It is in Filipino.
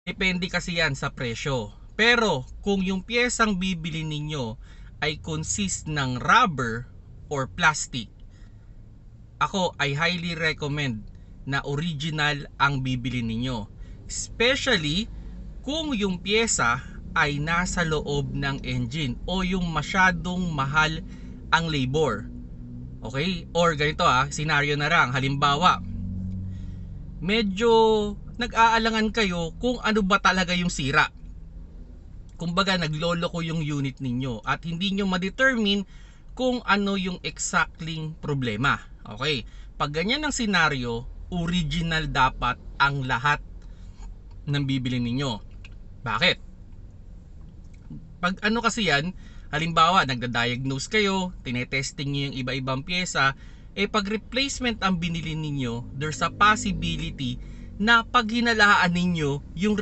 Depende kasi yan sa presyo. Pero kung yung piyesang bibili ninyo ay consist ng rubber or plastic, ako ay highly recommend na original ang bibili ninyo. Especially kung yung piyesa ay nasa loob ng engine o yung masyadong mahal ang labor. Okay? Or ganito scenario na lang. Halimbawa, medyo nag-aalangan kayo kung ano ba talaga yung sira. Kumbaga naglolo ko yung unit ninyo at hindi nyo ma-determine kung ano yung exactly problema. Okay? Pag ganyan ang senaryo, original dapat ang lahat ng bibili ninyo. Bakit? Pag ano kasi yan, halimbawa nagda-diagnose kayo, tinetesting nyo yung iba-ibang pyesa, pag replacement ang binili ninyo, there's a possibility na pag hinalaan ninyo yung